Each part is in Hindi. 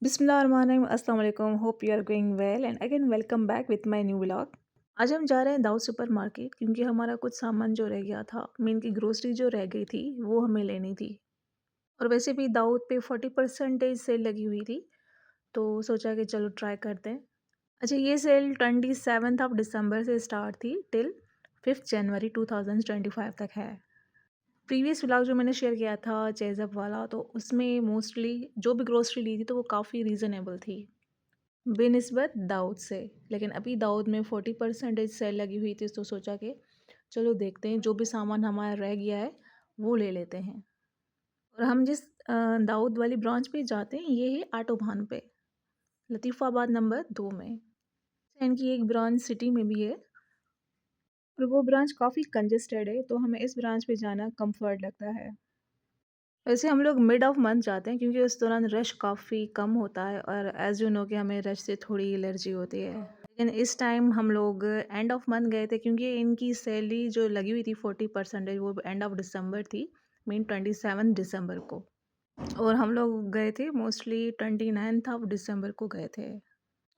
बिस्मिल्लाहिर्रहमानिर्रहीम अस्सलाम वालेकुम hope you are going well and again welcome back with my new vlog. आज हम जा रहे हैं दाऊद सुपरमार्केट क्योंकि हमारा कुछ सामान जो रह गया था, मीन की ग्रोसरी जो रह गई थी वो हमें लेनी थी। और वैसे भी दाऊद पे 40% सेल लगी हुई थी, तो सोचा कि चलो ट्राई करते हैं। अच्छा, ये सेल 27 दिसंबर से स्टार्ट थी टिल 5 जनवरी 2025 तक है। प्रीवियस व्लॉग जो मैंने शेयर किया था चेज़अप वाला, तो उसमें मोस्टली जो भी ग्रोसरी ली थी तो वो काफ़ी रीज़नेबल थी बेनिस्बत दाऊद से। लेकिन अभी दाऊद में 40% सेल लगी हुई थी, तो सोचा कि चलो देखते हैं जो भी सामान हमारा रह गया है वो ले लेते हैं। और हम जिस दाऊद वाली ब्रांच पे जाते हैं ये है आटोभान पे, लतीफ़ाबाद नंबर 2 में। इनकी एक ब्रांच सिटी में भी है और वो ब्रांच काफ़ी कंजेस्टेड है, तो हमें इस ब्रांच पे जाना कम्फर्ट लगता है। वैसे हम लोग मिड ऑफ मंथ जाते हैं क्योंकि उस दौरान रश काफ़ी कम होता है और एज़ यू नो कि हमें रश से थोड़ी एलर्जी होती है। लेकिन इस टाइम हम लोग एंड ऑफ मंथ गए थे क्योंकि इनकी सैलरी जो लगी हुई थी 40% वो एंड ऑफ दिसंबर थी, मीन 27 दिसंबर को। और हम लोग गए थे मोस्टली 29 दिसंबर को गए थे।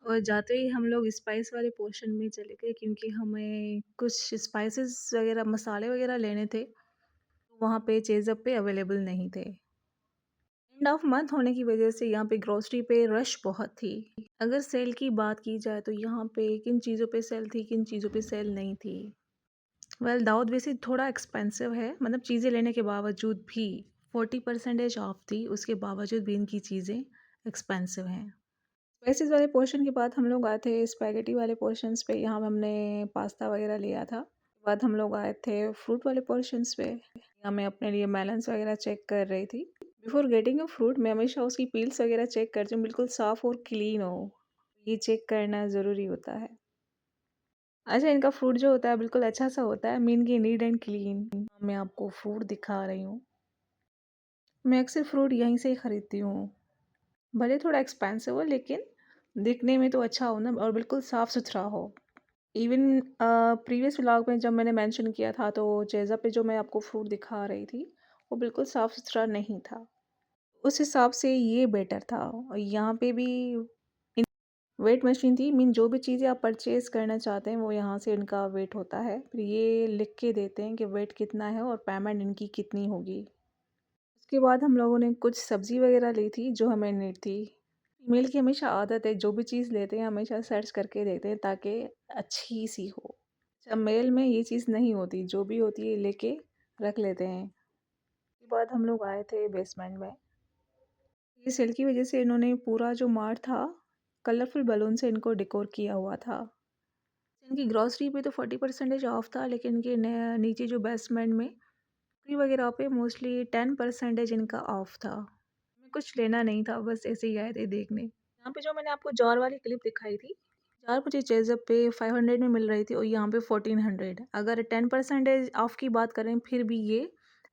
और जाते ही हम लोग स्पाइस वाले पोर्शन में चले गए क्योंकि हमें कुछ स्पाइसेस वगैरह मसाले वगैरह लेने थे, वहाँ पे चेज़अप पे अवेलेबल नहीं थे। एंड ऑफ मंथ होने की वजह से यहाँ पे ग्रोसरी पे रश बहुत थी। अगर सेल की बात की जाए तो यहाँ पे किन चीज़ों पे सेल थी, किन चीज़ों पे सेल नहीं थी। वेल दाऊद वैसे थोड़ा एक्सपेंसिव है, मतलब चीज़ें लेने के बावजूद भी 40% ऑफ थी, उसके बावजूद भी इनकी चीज़ें एक्सपेंसिव हैं। स्पाइसेस वाले पोर्शन के बाद हम लोग आए थे स्पैगेटी वाले पोर्शंस पे, यहाँ हमने पास्ता वगैरह लिया था। बाद हम लोग आए थे फ्रूट वाले पोर्शंस पे, यहाँ मैं अपने लिए मेलन्स वगैरह चेक कर रही थी। बिफोर गेटिंग अ फ्रूट मैं हमेशा उसकी पील्स वगैरह चेक करती हूँ, बिल्कुल साफ़ और क्लीन हो, ये चेक करना ज़रूरी होता है। अच्छा, इनका फ्रूट जो होता है बिल्कुल अच्छा सा होता है, मीन की नीट एंड क्लीन। मैं आपको फ्रूट दिखा रही हूँ। मैं अक्सर फ्रूट यहीं से ही खरीदती हूँ, भले थोड़ा एक्सपेंसिव हो लेकिन दिखने में तो अच्छा हो ना, और बिल्कुल साफ़ सुथरा हो। इवन प्रीवियस व्लॉग में जब मैंने मेंशन किया था तो चेज़ा पे जो मैं आपको फ्रूट दिखा रही थी वो बिल्कुल साफ़ सुथरा नहीं था, उस हिसाब से ये बेटर था। और यहाँ पे भी वेट मशीन थी, मीन जो भी चीज़ें आप परचेज़ करना चाहते हैं वो यहाँ से इनका वेट होता है, फिर ये लिख के देते हैं कि वेट कितना है और पेमेंट इनकी कितनी होगी। उसके बाद हम लोगों ने कुछ सब्ज़ी वगैरह ली थी जो हमें नीड थी। फीमेल की हमेशा आदत है जो भी चीज़ लेते हैं हमेशा सर्च करके देखते हैं ताकि अच्छी सी हो। जब मेल में ये चीज़ नहीं होती, जो भी होती है लेके रख लेते हैं। उसके बाद हम लोग आए थे बेसमेंट में। ये सेल की वजह से इन्होंने पूरा जो मार्ट था कलरफुल बैलून से इनको डेकोर किया हुआ था। इनकी ग्रॉसरी पे तो 40% ऑफ था, लेकिन इनके नीचे जो बेसमेंट में फ्री वगैरह पे मोस्टली 10% इनका ऑफ था। हमें कुछ लेना नहीं था, बस ऐसे ही आए थे देखने। यहाँ पे जो मैंने आपको जार वाली क्लिप दिखाई थी, जार मुझे चेज़अप पे 500 में मिल रही थी और यहाँ पे 1400। अगर 10% ऑफ की बात करें फिर भी ये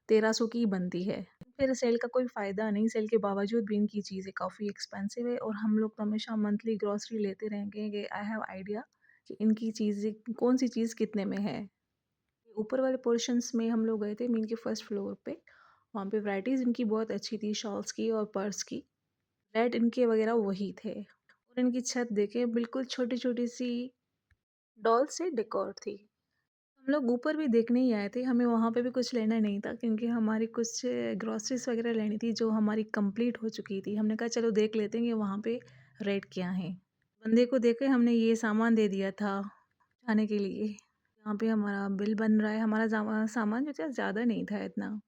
1300 की बनती है। फिर सेल का कोई फ़ायदा नहीं, सेल के बावजूद भी इनकी चीज़ें काफ़ी एक्सपेंसिव है और हम लोग तो हमेशा मंथली ग्रॉसरी लेते रहेंगे कि आई हैव आइडिया कि इनकी चीज़ें कौन सी चीज़ कितने में है। ऊपर वाले पोर्शंस में हम लोग गए थे, मीन के फर्स्ट फ्लोर पे, वहाँ पे वैराइटीज़ इनकी बहुत अच्छी थी, शॉल्स की और पर्स की। रेट इनके वगैरह वही थे और इनकी छत देखें बिल्कुल छोटी-छोटी सी डॉल से डेकोर थी। हम लोग ऊपर भी देखने ही आए थे, हमें वहाँ पे भी कुछ लेना नहीं था क्योंकि हमारी कुछ ग्रॉसरीज़ वगैरह लेनी थी जो हमारी कंप्लीट हो चुकी थी। हमने कहा चलो देख लेते हैं कि वहाँ पे रेट क्या हैं। बंदे को देख के हमने ये सामान दे दिया था खाने के लिए। यहाँ पे हमारा बिल बन रहा है, हमारा सामान जो था ज़्यादा नहीं था इतना।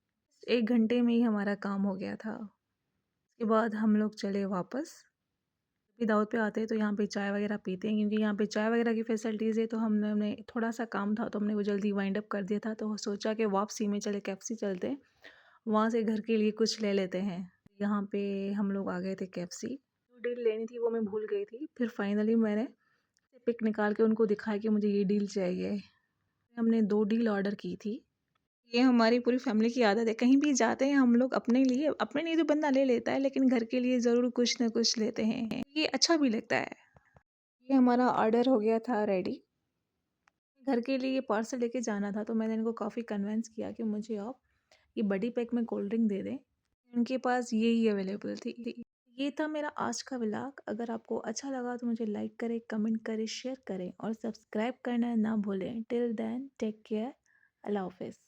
1 घंटे में ही हमारा काम हो गया था। उसके बाद हम लोग चले वापस। भी दाऊद पे आते हैं तो यहाँ पे चाय वगैरह पीते हैं क्योंकि यहाँ पे चाय वगैरह की फैसिलिटीज़ है, तो हमने थोड़ा सा काम था तो हमने वो जल्दी वाइंड अप कर दिया था, तो सोचा कि वापसी में चले केएफसी चलते हैं, वहाँ से घर के लिए कुछ ले लेते हैं। यहाँ पे हम लोग आ गए थे केएफसी। जो डील लेनी थी वो मैं भूल गई थी, फिर फाइनली मैंने पिक निकाल के उनको दिखाया कि मुझे ये डील चाहिए। हमने 2 डील ऑर्डर की थी। ये हमारी पूरी फैमिली की आदत है, कहीं भी जाते हैं हम लोग अपने लिए तो बंदा ले लेता है लेकिन घर के लिए ज़रूर कुछ ना कुछ लेते हैं, ये अच्छा भी लगता है। ये हमारा ऑर्डर हो गया था रेडी। घर के लिए ये पार्सल लेके जाना था, तो मैंने इनको काफ़ी कन्विंस किया कि मुझे आप ये बड़ी पैक में कोल्ड ड्रिंक दे दें। उनके पास यही अवेलेबल थी। ये था मेरा आज का व्लॉग। अगर आपको अच्छा लगा तो मुझे लाइक करें, कमेंट करें, शेयर करें और सब्सक्राइब करना ना भूलें। Till then take care. अल्लाह हाफ़िज़।